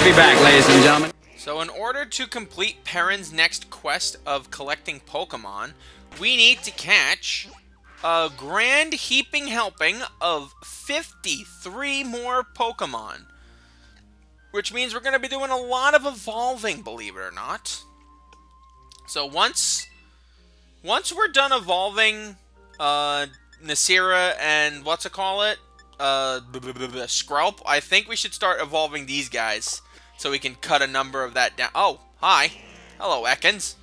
We'll be back, ladies and gentlemen. So in order to complete Perrin's next quest of collecting Pokemon, we need to catch a grand heaping helping of 53 more Pokemon. Which means we're going to be doing a lot of evolving, believe it or not. So once we're done evolving Nasira and Skrelp, I think we should start evolving these guys so we can cut a number of that down. Oh, hi. Hello, Ekans.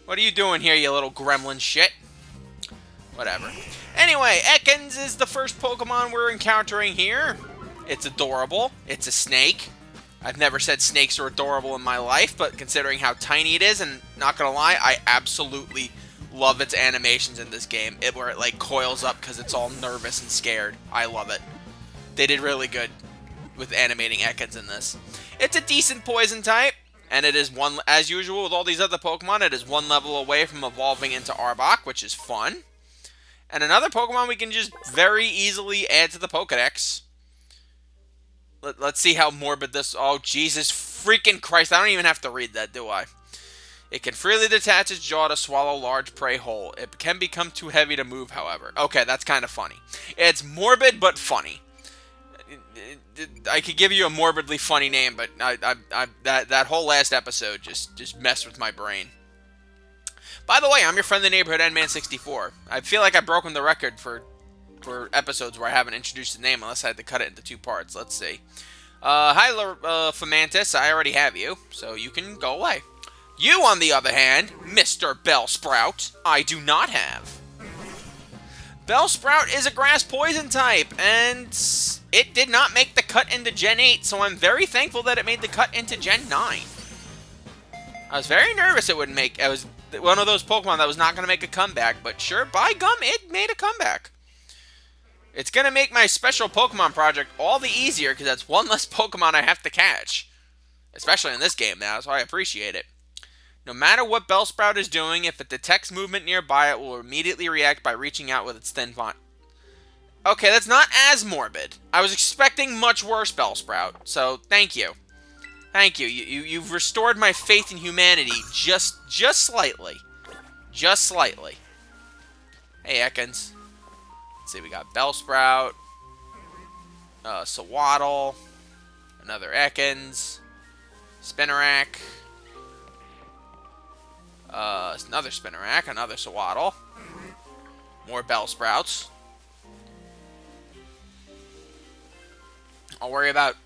What are you doing here, you little gremlin shit? Whatever. Anyway, Ekans is the first Pokemon we're encountering here. It's adorable. It's a snake. I've never said snakes are adorable in my life, but considering how tiny it is, and not gonna lie, I absolutely love its animations in this game. Where it like coils up because it's all nervous and scared. I love it. They did really good with animating Ekans in this. It's a decent poison type, and it is one, as usual with all these other Pokemon, it is one level away from evolving into Arbok, which is fun. And another Pokemon we can just very easily add to the Pokedex. Let's see how morbid this... Oh, Jesus freaking Christ. I don't even have to read that, do I? It can freely detach its jaw to swallow large prey whole. It can become too heavy to move, however. Okay, that's kind of funny. It's morbid, but funny. I could give you a morbidly funny name, but that whole last episode just messed with my brain. By the way, I'm your friendly neighborhood Endman64. I feel like I've broken the record for episodes where I haven't introduced the name unless I had to cut it into 2 parts. Let's see. Hi, Fomantis. I already have you, so you can go away. You, on the other hand, Mr. Bellsprout, I do not have. Bellsprout is a grass poison type, and it did not make the cut into Gen 8, so I'm very thankful that it made the cut into Gen 9. I was very nervous it wouldn't make... It was one of those Pokemon that was not going to make a comeback, but sure, by gum, it made a comeback. It's going to make my special Pokemon project all the easier, because that's one less Pokemon I have to catch. Especially in this game now, so I appreciate it. No matter what Bellsprout is doing, if it detects movement nearby, it will immediately react by reaching out with its thin vine. Okay, that's not as morbid. I was expecting much worse, Bellsprout, so thank you. Thank you. You've restored my faith in humanity just slightly. Just slightly. Hey, Ekans. Let's see, we got Bellsprout, Sawaddle, another Ekans, Spinarak, another Spinarak, another Sawaddle, more Bellsprouts. I'll worry about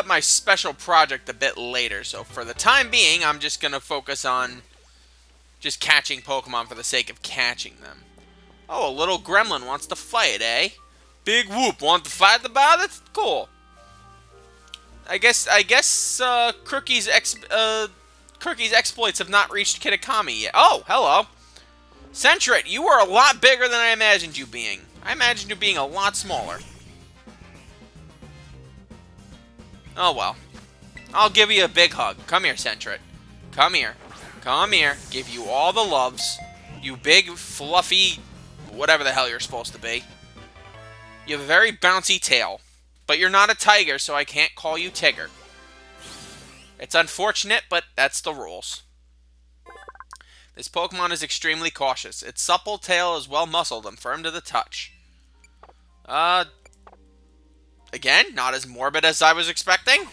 my special project a bit later, so for the time being, I'm just gonna focus on just catching Pokemon for the sake of catching them. Oh, a little gremlin wants to fight, eh? Big whoop, want to fight the battle? That's cool. I guess Crookie's exploits have not reached Kitakami yet. Oh, hello. Sentret, you are a lot bigger than I imagined you being. I imagined you being a lot smaller. Oh, well. I'll give you a big hug. Come here, Sentret. Come here. Come here. Give you all the loves. You big, fluffy, whatever the hell you're supposed to be. You have a very bouncy tail. But you're not a tiger, so I can't call you Tigger. It's unfortunate, but that's the rules. This Pokemon is extremely cautious. Its supple tail is well-muscled and firm to the touch. Again, not as morbid as I was expecting.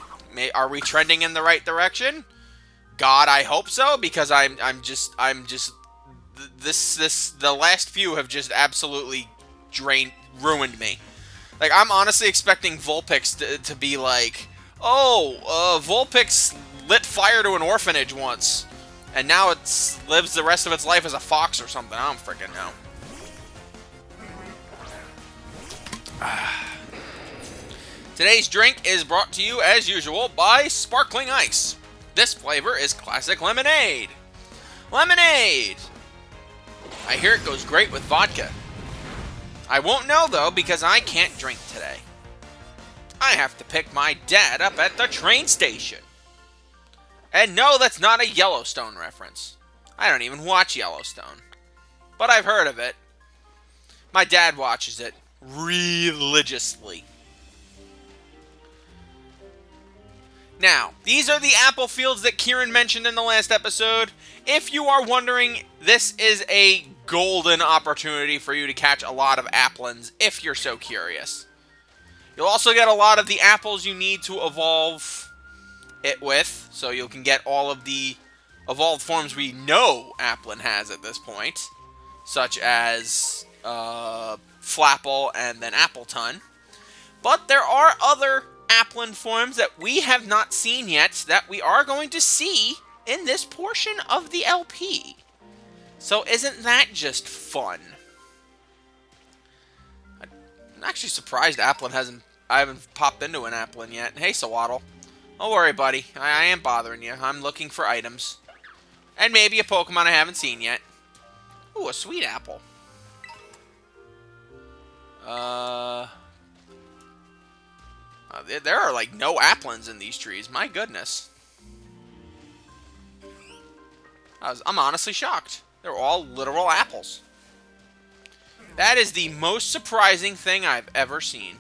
Are we trending in the right direction? God, I hope so, because the last few have just absolutely ruined me. Like, I'm honestly expecting Vulpix to be like, oh, Vulpix lit fire to an orphanage once, and now it lives the rest of its life as a fox or something. I don't freaking know. Today's drink is brought to you, as usual, by Sparkling Ice. This flavor is Classic Lemonade. Lemonade! I hear it goes great with vodka. I won't know, though, because I can't drink today. I have to pick my dad up at the train station. And no, that's not a Yellowstone reference. I don't even watch Yellowstone. But I've heard of it. My dad watches it religiously. Now, these are the apple fields that Kieran mentioned in the last episode. If you are wondering, this is a golden opportunity for you to catch a lot of applins, if you're so curious. You'll also get a lot of the apples you need to evolve it with, so you can get all of the evolved forms we know Applin has at this point, such as Flapple and then Appleton. But there are other Applin forms that we have not seen yet that we are going to see in this portion of the LP. So isn't that just fun? I'm actually surprised I haven't popped into an Applin yet. Hey, Sawaddle. Don't worry, buddy. I am bothering you. I'm looking for items. And maybe a Pokemon I haven't seen yet. Ooh, a sweet apple. There are, like, no Applins in these trees. My goodness. I'm honestly shocked. They're all literal apples. That is the most surprising thing I've ever seen.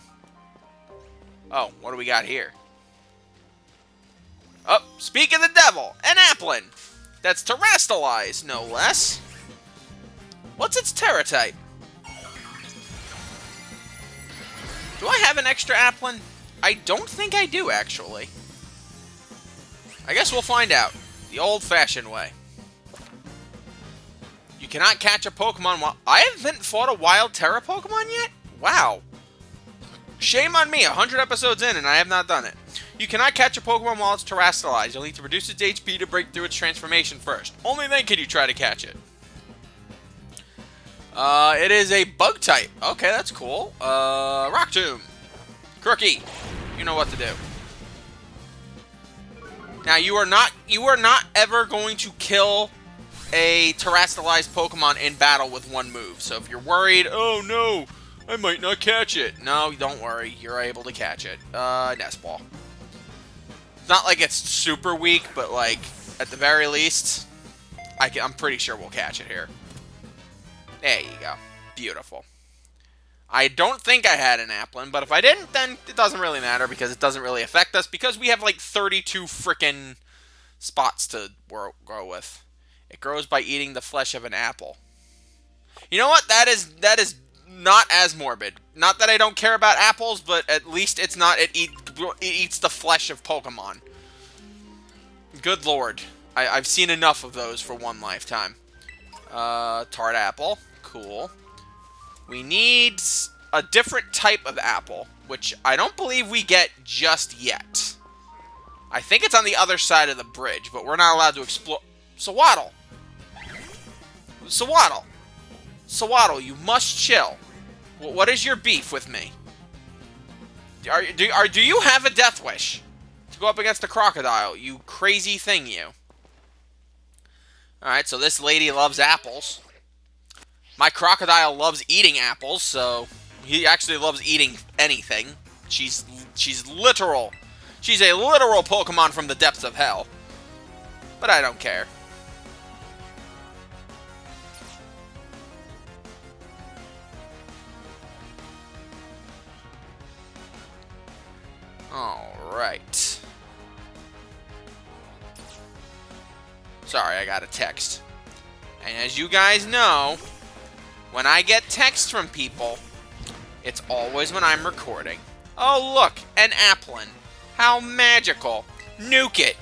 Oh, what do we got here? Oh, speak of the devil, an Applin. That's Terastallized, no less. What's its Terra type? Do I have an extra Applin? I don't think I do, actually. I guess we'll find out. The old-fashioned way. You cannot catch a Pokemon while... I haven't fought a wild Terra Pokemon yet? Wow. Shame on me, 100 episodes in and I have not done it. You cannot catch a Pokemon while it's Terastallized. You'll need to reduce its HP to break through its transformation first. Only then can you try to catch it. It is a bug type. Okay, that's cool. Rock Tomb. Crookie. You know what to do. Now, you are not ever going to kill a Terastallized Pokemon in battle with one move. So if you're worried, oh no, I might not catch it. No, don't worry. You're able to catch it. Nest Ball. It's not like it's super weak, but like, at the very least, I'm pretty sure we'll catch it here. There you go. Beautiful. I don't think I had an Applin, but if I didn't, then it doesn't really matter because it doesn't really affect us because we have like 32 frickin' spots to grow with. It grows by eating the flesh of an apple. You know what? That is not as morbid. Not that I don't care about apples, but at least it's not. It eats the flesh of Pokemon. Good lord. I've seen enough of those for one lifetime. Tart apple. Cool. We need a different type of apple, which I don't believe we get just yet. I think it's on the other side of the bridge, but we're not allowed to explore. Sawaddle! Sawaddle! Sawaddle, you must chill. What is your beef with me? Do you have a death wish to go up against a crocodile, you crazy thing, you? Alright, so this lady loves apples. My crocodile loves eating apples, so he actually loves eating anything. She's literal. She's a literal Pokemon from the depths of hell. But I don't care. Alright. Sorry, I got a text. And as you guys know, when I get texts from people, it's always when I'm recording. Oh, look, an Applin. How magical. Nuke it.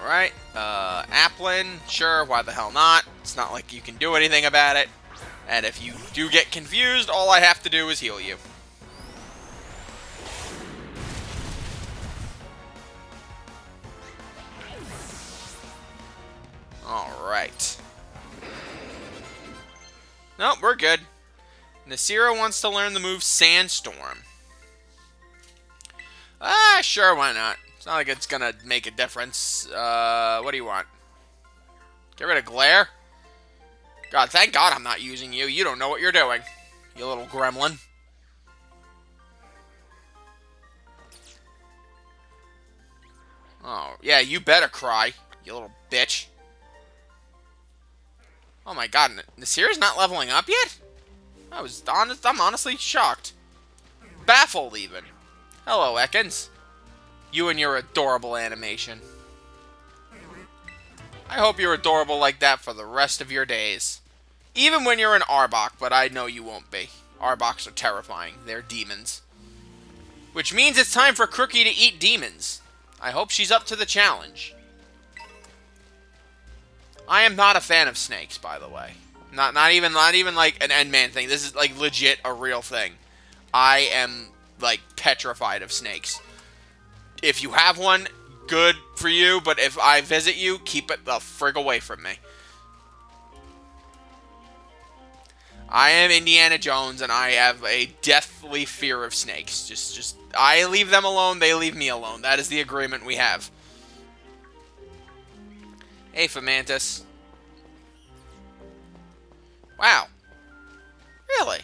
Alright, Applin, sure, why the hell not? It's not like you can do anything about it. And if you do get confused, all I have to do is heal you. Alright. Nope, we're good. Nasira wants to learn the move Sandstorm. Sure, why not? It's not like it's gonna make a difference. What do you want? Get rid of Glare? God, thank God I'm not using you. You don't know what you're doing, you little gremlin. Oh, yeah, you better cry, you little bitch. Oh my god, Nasir's not leveling up yet? I'm honestly shocked. Baffled, even. Hello, Ekans. You and your adorable animation. I hope you're adorable like that for the rest of your days. Even when you're an Arbok, but I know you won't be. Arboks are terrifying. They're demons. Which means it's time for Crookie to eat demons. I hope she's up to the challenge. I am not a fan of snakes, by the way. Not even like an Endman thing. This is like legit a real thing. I am like petrified of snakes. If you have one, good for you, but if I visit you, keep it the frig away from me. I am Indiana Jones, and I have a deathly fear of snakes. Just, I leave them alone, they leave me alone. That is the agreement we have. Hey, Fomantis. Wow. Really?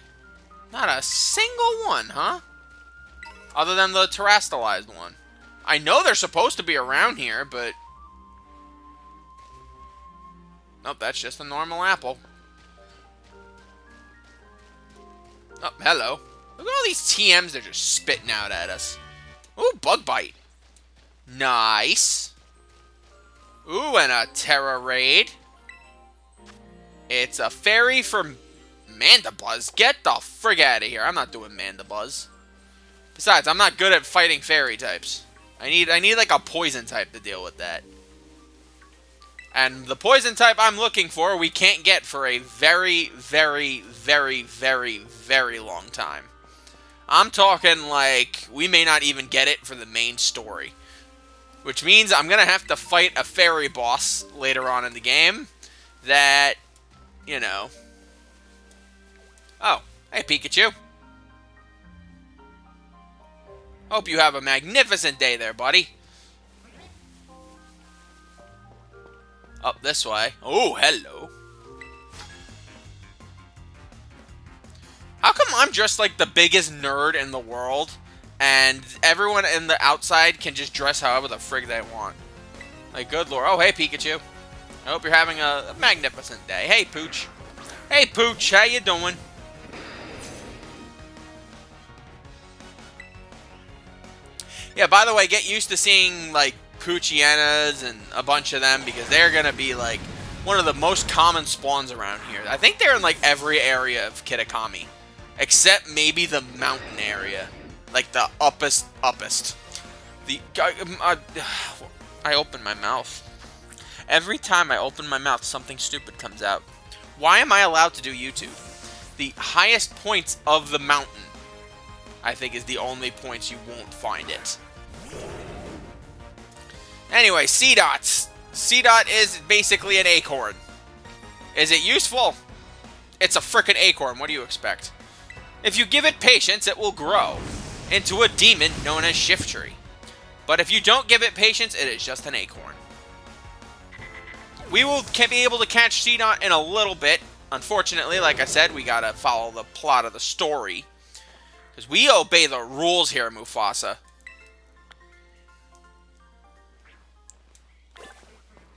Not a single one, huh? Other than the terrestrialized one. I know they're supposed to be around here, but... Nope, that's just a normal apple. Oh, hello. Look at all these TMs they're just spitting out at us. Ooh, bug bite. Nice. Ooh, and a Terra raid. It's a fairy from Mandibuzz. Get the frig out of here. I'm not doing Mandibuzz. Besides, I'm not good at fighting fairy types. I need like a poison type to deal with that. And the poison type I'm looking for, we can't get for a very, very, very, very, very long time. I'm talking like we may not even get it for the main story. Which means I'm going to have to fight a fairy boss later on in the game that, you know. Oh, hey Pikachu. Hope you have a magnificent day there, buddy. Up this way. Oh, hello. How come I'm just like the biggest nerd in the world, and everyone in the outside can just dress however the frig they want? Like, good lord. Oh, hey, Pikachu. I hope you're having a magnificent day. Hey, Pooch. Hey, Pooch. How you doing? Yeah, by the way, get used to seeing, like, Poochienas and a bunch of them, because they're going to be, like, one of the most common spawns around here. I think they're in, like, every area of Kitakami, except maybe the mountain area. Like, the uppest. I open my mouth. Every time I open my mouth, something stupid comes out. Why am I allowed to do YouTube? The highest points of the mountain, I think, is the only points you won't find it. Anyway, C-Dots. C-Dot is basically an acorn. Is it useful? It's a frickin' acorn. What do you expect? If you give it patience, it will grow into a demon known as Shiftry. But if you don't give it patience, it is just an acorn. We will be able to catch C-Dot in a little bit. Unfortunately, like I said, we gotta follow the plot of the story. Because we obey the rules here, Mufasa.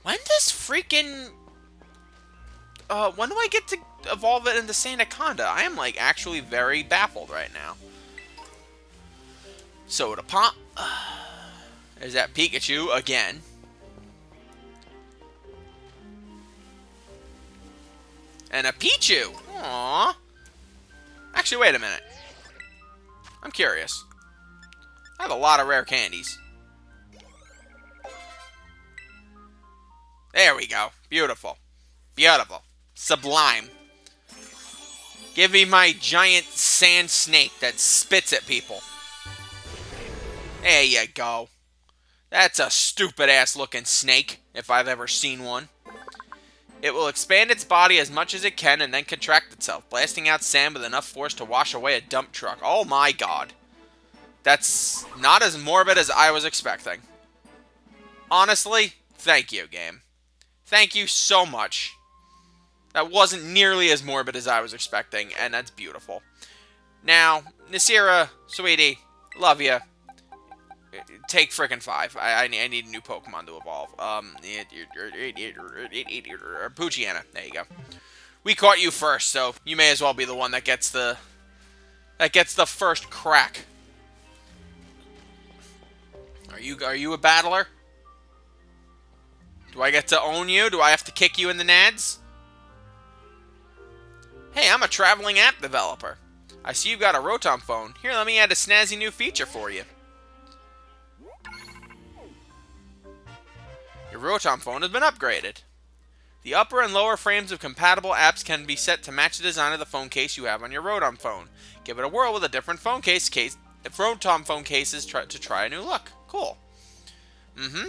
When does freaking... when do I get to evolve it into Sandaconda? I am, like, actually very baffled right now. Soda Pop. There's that Pikachu again. And a Pichu. Aww. Actually, wait a minute. I'm curious. I have a lot of rare candies. There we go. Beautiful. Beautiful. Sublime. Give me my giant sand snake that spits at people. There you go. That's a stupid-ass looking snake, if I've ever seen one. It will expand its body as much as it can and then contract itself, blasting out sand with enough force to wash away a dump truck. Oh my god. That's not as morbid as I was expecting. Honestly, thank you, game. Thank you so much. That wasn't nearly as morbid as I was expecting, and that's beautiful. Now, Nasira, sweetie, love you. take frickin' 5. I need a new Pokemon to evolve. Poochyena. There you go. We caught you first, so you may as well be the one that gets the first crack. Are you a battler? Do I get to own you? Do I have to kick you in the nads? Hey, I'm a traveling app developer. I see you've got a Rotom phone. Here, let me add a snazzy new feature for you. Your Rotom phone has been upgraded. The upper and lower frames of compatible apps can be set to match the design of the phone case you have on your Rotom phone. Give it a whirl with a different phone case. Rotom phone cases to try a new look. Cool.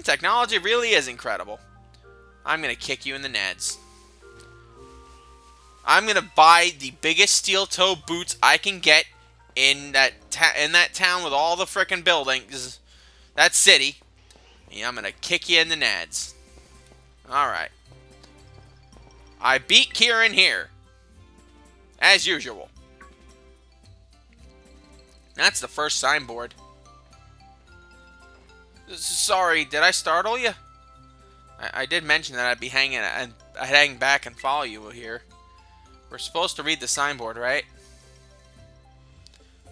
Technology really is incredible. I'm gonna kick you in the nads. I'm gonna buy the biggest steel toe boots I can get in that town with all the frickin' buildings, that city. Yeah, I'm gonna kick you in the nads. All right. I beat Kieran here, as usual. That's the first signboard. Sorry, did I startle you? I did mention that I'd be I'd hang back and follow you here. We're supposed to read the signboard, right?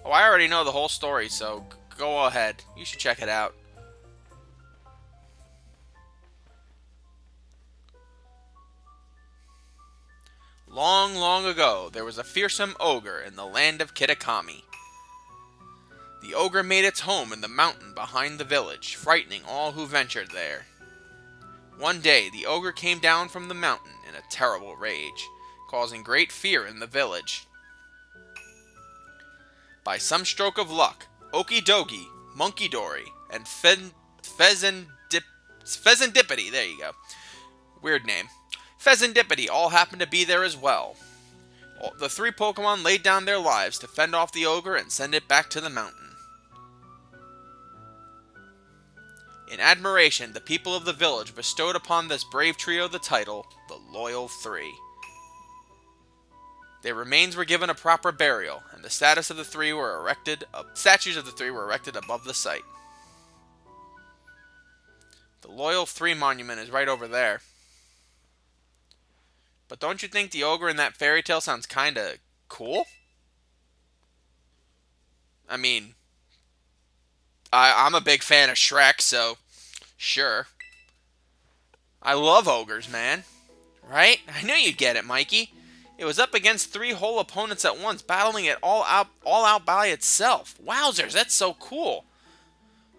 Oh, I already know the whole story, so go ahead. You should check it out. Long, long ago, there was a fearsome ogre in the land of Kitakami. The ogre made its home in the mountain behind the village, frightening all who ventured there. One day, the ogre came down from the mountain in a terrible rage, causing great fear in the village. By some stroke of luck, Okidogi, Monkey Dory, and Pheasantipity, there you go. Weird name. Pheasantipity all happened to be there as well. The 3 Pokemon laid down their lives to fend off the ogre and send it back to the mountain. In admiration, the people of the village bestowed upon this brave trio the title, the Loyal 3. Their remains were given a proper burial, and the statues of the 3 were erected above the site. The Loyal 3 monument is right over there. But don't you think the ogre in that fairy tale sounds kinda cool? I mean, I'm a big fan of Shrek, so sure. I love ogres, man. Right? I knew you'd get it, Mikey. It was up against 3 whole opponents at once, battling it all out by itself. Wowzers, that's so cool.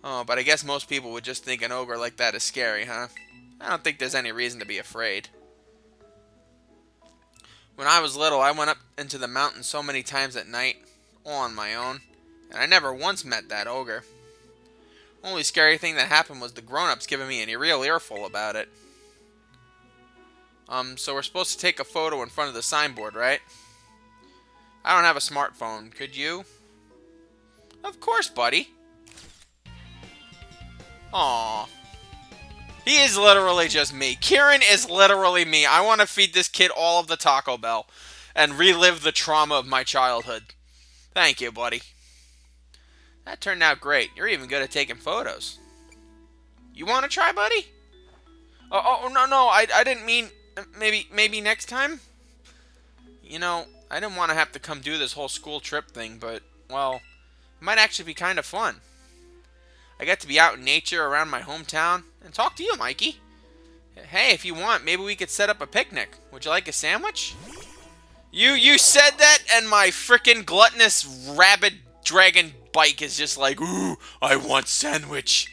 Oh, but I guess most people would just think an ogre like that is scary, huh? I don't think there's any reason to be afraid. When I was little, I went up into the mountains so many times at night, all on my own, and I never once met that ogre. Only scary thing that happened was the grown-ups giving me a real earful about it. So we're supposed to take a photo in front of the signboard, right? I don't have a smartphone. Could you? Of course, buddy. Aww. He is literally just me. Kieran is literally me. I want to feed this kid all of the Taco Bell and relive the trauma of my childhood. Thank you, buddy. That turned out great. You're even good at taking photos. You want to try, buddy? Oh, no, I didn't mean... Maybe next time? You know, I didn't want to have to come do this whole school trip thing, but, well, it might actually be kind of fun. I get to be out in nature around my hometown and talk to you, Mikey. Hey, if you want, maybe we could set up a picnic. Would you like a sandwich? You said that, and my frickin' gluttonous rabid dragon bike is just like, ooh, I want sandwich.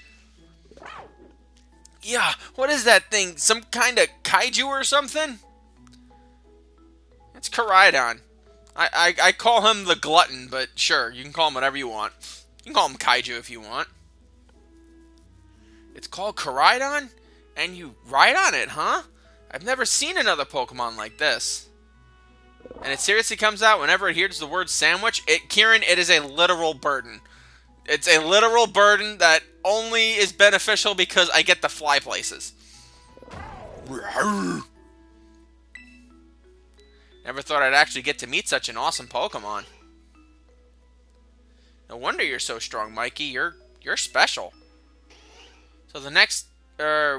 Yeah, what is that thing? Some kind of kaiju or something? It's Koraidon. I call him the glutton, but sure, you can call him whatever you want. You can call him kaiju if you want. It's called Koraidon? And you ride on it, huh? I've never seen another Pokemon like this. And it seriously comes out whenever it hears the word sandwich. Kieran, it is a literal burden. It's a literal burden that only is beneficial because I get to fly places. Never thought I'd actually get to meet such an awesome Pokemon. No wonder you're so strong, Mikey. You're special. So the next,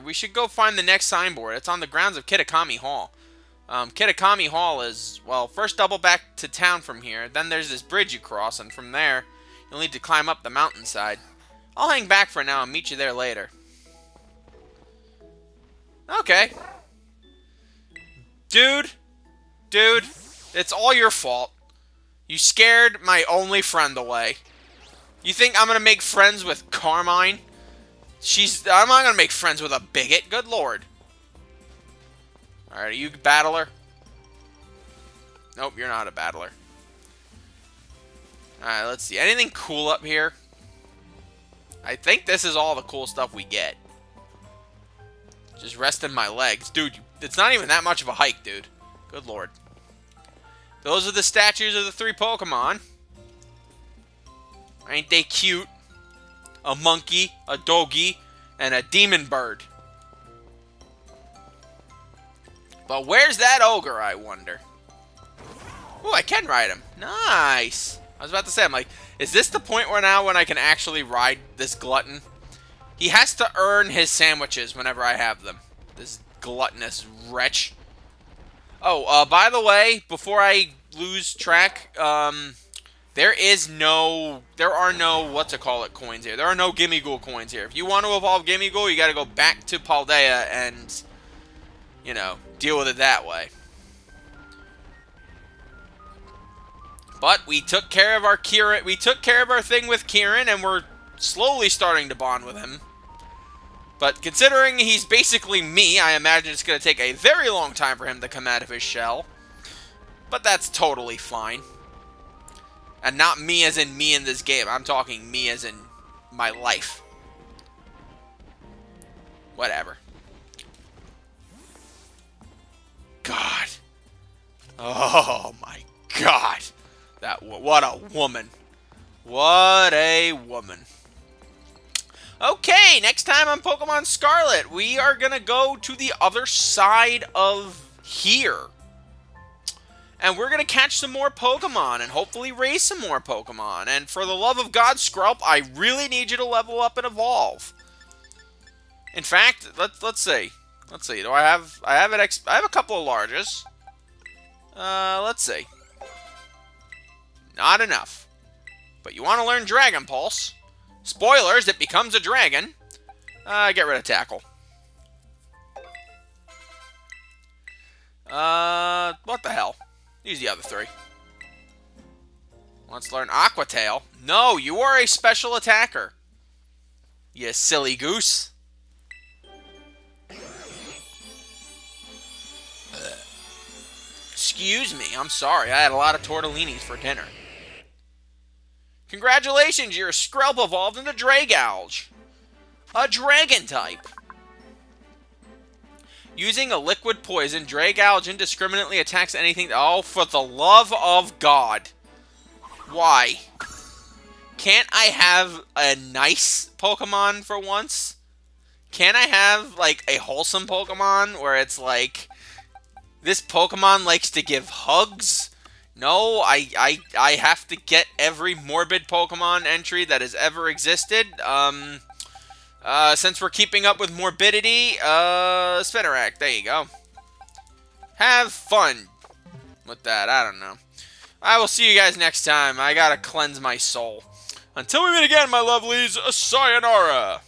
we should go find the next signboard. It's on the grounds of Kitakami Hall. Kitakami Hall is, well, first double back to town from here. Then there's this bridge you cross, and from there, you'll need to climb up the mountainside. I'll hang back for now and meet you there later. Okay. Dude, it's all your fault. You scared my only friend away. You think I'm gonna make friends with Carmine? I'm not gonna make friends with a bigot. Good lord. Alright, are you a battler? Nope, you're not a battler. Alright, let's see. Anything cool up here? I think this is all the cool stuff we get. Just resting my legs. Dude, it's not even that much of a hike, dude. Good lord. Those are the statues of the 3 Pokemon. Ain't they cute? A monkey, a doggy, and a demon bird. But where's that ogre, I wonder? Ooh, I can ride him. Nice. I was about to say, I'm like, is this the point where now when I can actually ride this glutton? He has to earn his sandwiches whenever I have them. This gluttonous wretch. Oh, by the way, before I lose track, there are no, coins here. There are no Gimmighoul coins here. If you want to evolve Gimmighoul, you gotta go back to Paldea and, you know, deal with it that way. But we took care of our Kieran, we took care of our thing with Kieran, and we're slowly starting to bond with him. But considering he's basically me, I imagine it's going to take a very long time for him to come out of his shell. But that's totally fine. And not me as in me in this game. I'm talking me as in my life. Whatever. God. Oh my God. What a woman. What a woman. Okay, next time on Pokemon Scarlet, we are going to go to the other side of here. And we're going to catch some more Pokemon and hopefully raise some more Pokemon. And for the love of God, Skrelp, I really need you to level up and evolve. In fact, let's see. Let's see. I have a couple of larges. Let's see. Not enough. But you want to learn Dragon Pulse. Spoilers, it becomes a dragon. Get rid of Tackle. What the hell? Use the other 3. Let's learn Aqua Tail. No, you are a special attacker. You silly goose. Excuse me, I'm sorry. I had a lot of tortellinis for dinner. Congratulations, your Skrelp evolved into Dragouge. A dragon type. Using a liquid poison, Dragouge indiscriminately attacks anything. Oh, for the love of God. Why? Can't I have a nice Pokemon for once? Can't I have, like, a wholesome Pokemon where it's like, this Pokemon likes to give hugs? No, I have to get every morbid Pokemon entry that has ever existed. Since we're keeping up with morbidity, Spinarak, there you go. Have fun with that, I don't know. I will see you guys next time. I gotta cleanse my soul. Until we meet again, my lovelies, sayonara!